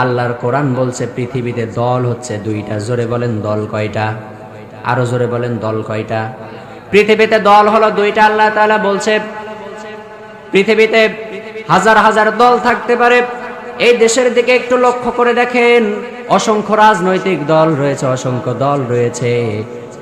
আল্লাহর কোরআন বলছে পৃথিবীতে দল হচ্ছে দুইটা। জোরে বলেন দল কয়টা? আরো জোরে বলেন দল কয়টা? পৃথিবীতে দল হলো দুইটা। আল্লাহ তাআলা বলছে পৃথিবীতে হাজার হাজার দল থাকতে পারে। এই দেশের দিকে একটু লক্ষ্য করে দেখেন, অসংখ্য রাজনৈতিক দল রয়েছে, অসংখ্য দল রয়েছে,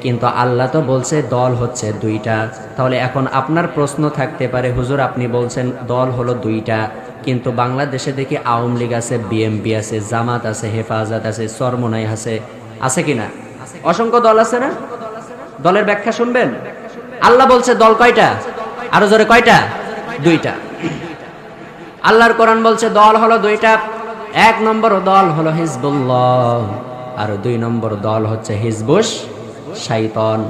কিন্তু আল্লাহ তো বলছে দল হচ্ছে দুইটা। তাহলে এখন আপনার প্রশ্ন থাকতে পারে, হুজুর আপনি বলছেন দল হলো দুইটা, কিন্তু বাংলাদেশে দেখি আওয়ামী লীগ আছে, বিএমপি আছে, জামাত আছে, হেফাজত আছে, চরমোনাই আছে কিনা? অসংখ্য দল আছে না? দলের ব্যাখ্যা শুনবেন। আল্লাহ বলছে দল কয়টা? আরো জোরে কয়টা? দুইটা। আল্লাহর কোরআন বলছে দল হলো দুইটা। এক নম্বর দল হলো হিজবুল্লাহ, আর দুই নম্বর দল হচ্ছে হিজবুশ শাইতান।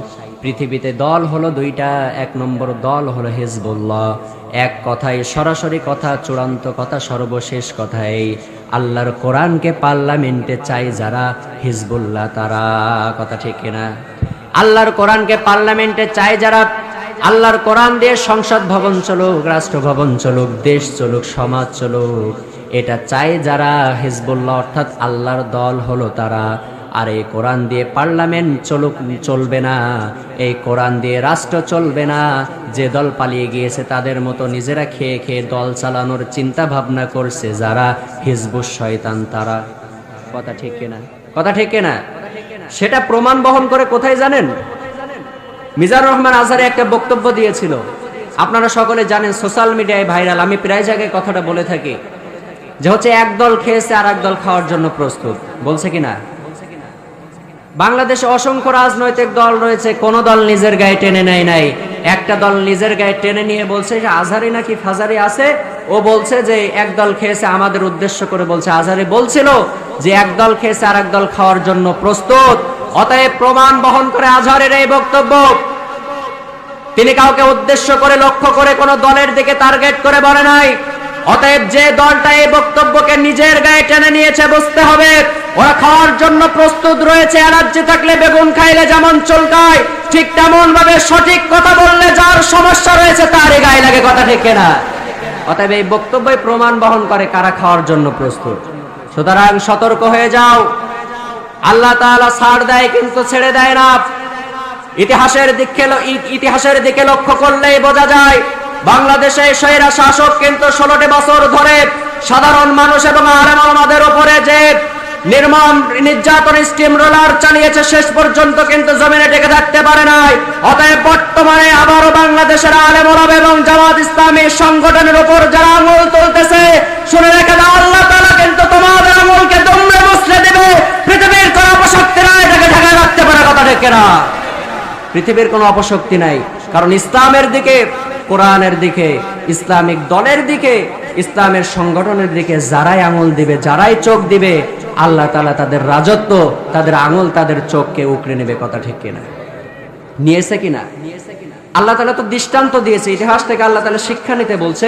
পৃথিবীতে দল হলো দুইটা। এক নম্বর দল হলো হিজবুল্লাহ। এক কথায় সরাসরি কথা, চূড়ান্ত কথা, সর্বশেষ কথা, এই আল্লাহর কোরআনকে পার্লামেন্টে চাই যারা, হিজবুল্লাহ তারা। কথা ঠিক কিনা? আল্লাহর কোরআনকে পার্লামেন্টে চাই যারা, আল্লাহর কোরআন দিয়ে সংসদ ভবন চলুক, রাষ্ট্র ভবন চলুক, দেশ চলুক, সমাজ চলুক, এটা চাই যারা, হিজবুল্লাহ অর্থাৎ আল্লাহর দল হলো তারা। আর এই কোরআন দিয়ে পার্লামেন্ট চলুক, চলবে না, এই কোরআন দিয়ে রাষ্ট্র চলবে না। যে দল পালিয়ে গিয়েছে তাদের মতো নিজেরা খেয়ে খেয়ে দল চালানোর চিন্তা ভাবনা করছে যারা, হিজবুশ শয়তান তারা। কথা ঠিক কিনা? কথা ঠিক কিনা? সেটা প্রমাণ বহন করে কোথায় জানেন? মিজানুর রহমান আজহারি একটা বক্তব্য দিয়েছিল, আপনারা সকলে জানেন, সোশ্যাল মিডিয়ায় ভাইরাল। আমি প্রায় জায়গায় কথাটা বলে থাকি যে হচ্ছে এক দল খেয়েছে আর এক দল খাওয়ার জন্য প্রস্তুত। বলছে কিনা? বাংলাদেশে অসংখ্য রাজনৈতিক দল রয়েছে, কোন দল নিজের গায়ে টেনে নেয় নাই। একটা দল নিজের গায়ে টেনে নিয়ে বলছে যে আজহারি নাকি ফাজারি আছে। ও বলছে যে এক দল খেয়েছে, আমাদের উদ্দেশ্য করে বলছে। আজহারি বলছিল যে এক দল খেয়েছে আর এক দল খাওয়ার জন্য প্রস্তুত। অতএব প্রমাণ বহন করে আজহারের এই বক্তব্য, তিনি কাউকে উদ্দেশ্য করে, লক্ষ্য করে, কোন দলের দিকে টার্গেট করে বলে নাই। অতএব যে দলটা এই বক্তব্যকে নিজের গায়ে টেনে নিয়েছে, বুঝতে হবে ওরা খাওয়ার জন্য প্রস্তুত রয়েছে। এলার্জি থাকলে বেগুন খাইলে যেমন চুলকায়, ঠিক তেমন ভাবে সঠিক কথা বললে যার সমস্যা রয়েছে তারই গায়ে লাগে। কথা ঠিক কিনা? অতএব এই বক্তব্যই প্রমাণ বহন করে কারা খাওয়ার জন্য প্রস্তুত। সুতরাং সতর্ক হয়ে যাও। আল্লাহ তাআলা ছাড় দেয় কিন্তু ছেড়ে দেয় না। ইতিহাসের দিকে লক্ষ্য করলেই বোঝা যায়, বাংলাদেশে স্বৈরা শাসক কিন্তু 16টি বছর ধরে সাধারণ মানুষ এবং আলেম ওলামাদের উপরে যে নির্মম নির্যাতন, স্টিম রোলার চালিয়েছে, শেষ পর্যন্ত কিন্তু জমিনে টিকে থাকতে পারে নাই। অতএব বর্তমানে আবারও বাংলাদেশের আলেম ওলামা এবং জামাত ইসলামী সংগঠনের উপর যারা আঙুল তুলতেছে, শুনে রেখে দাও, আল্লাহ তাআলা কিন্তু তোমাদের আঙুলকে দুমড়ে মুচড়ে দেবে। পৃথিবীর কোন অপশক্তি নাই এটাকে ঢাকায় রাখতে পারে। কথা ঠিক কিনা? পৃথিবীর কোনো অপশক্তি নাই, কারণ ইসলামের দিকে, কোরআনের দিকে, ইসলামিক দলের দিকে, ইসলামের সংগঠনের দিকে যারাই আঙুল দিবে, যারাই চোখ দিবে, আল্লাহ তাআলা তাদের রাজত্ব, তাদের আঙুল, তাদের চোখকে উকড়ে নেবে। কথা ঠিক কিনা? নিয়েছে কিনা? আল্লাহ তাআলা তো দৃষ্টান্ত দিয়েছে। ইতিহাস থেকে আল্লাহ তাআলা শিক্ষা নিতে বলছে।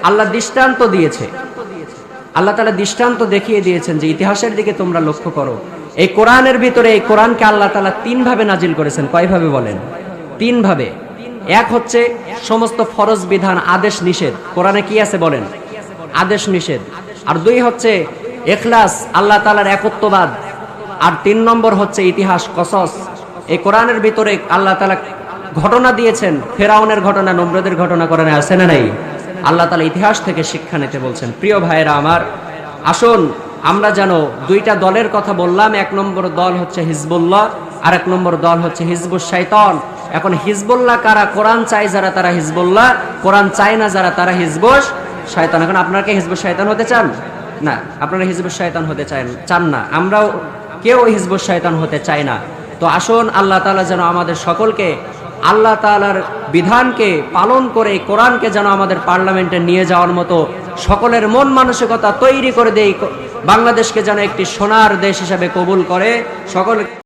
আল্লাহ দৃষ্টান্ত দিয়েছে। আল্লাহ তাআলা দৃষ্টান্ত দেখিয়ে দিয়েছেন যে ইতিহাসের দিকে তোমরা লক্ষ্য করো। এই কোরআনের ভিতরে, এই কোরআনকে আল্লাহ তাআলা 3 ভাবে নাজিল করেছেন। কয় ভাবে বলেন? 3 ভাবে। এক হচ্ছে সমস্ত ফরজ বিধান, আদেশ নিষেধ। কোরআনে কি আছে বলেন? আদেশ নিষেধ। আর 2 হচ্ছে ইখলাস, আল্লাহ তাআলার একত্ববাদ। আর 3 নম্বর হচ্ছে ইতিহাস, কসস। এই কোরআনের ভিতরে আল্লাহ তাআলা ঘটনা দিয়েছেন, ফেরাউনের ঘটনা, নমরুদের ঘটনা কোরআনে আছে না নাই? আল্লাহ তাআলা ইতিহাস থেকে শিক্ষা নিতে বলছেন। প্রিয় ভাইয়েরা আমার, আসুন আমরা যেন 2টা দলের কথা বললাম। এক নম্বর দল হচ্ছে হিজবুল্লাহ, আর এক নম্বর দল হচ্ছে হিজবুশ শাইতান। এখন হিজবুল্লাহ কারা? কোরআন চাই যারা তারা হিজবুল্লাহ, কোরআন চাই না যারা তারা হিজবুশ শাইতান। এখন আপনারা কি হিজবুশ শাইতান হতে চান? না, আপনারা হিজবুশ শাইতান হতে চান না। আমরাও কেউ হিজবুশ শাইতান হতে চাই না। তো আসুন আল্লাহ তাআলা যেন আমাদের সকলকে আল্লাহ তাআলার বিধানকে পালন করে কোরআনকে যেন আমাদের পার্লামেন্টে নিয়ে যাওয়ার মতো সকলের মন মানসিকতা তৈরি করে দেয়। বাংলাদেশকে যেন একটি সোনার দেশ হিসেবে কবুল করে। সকল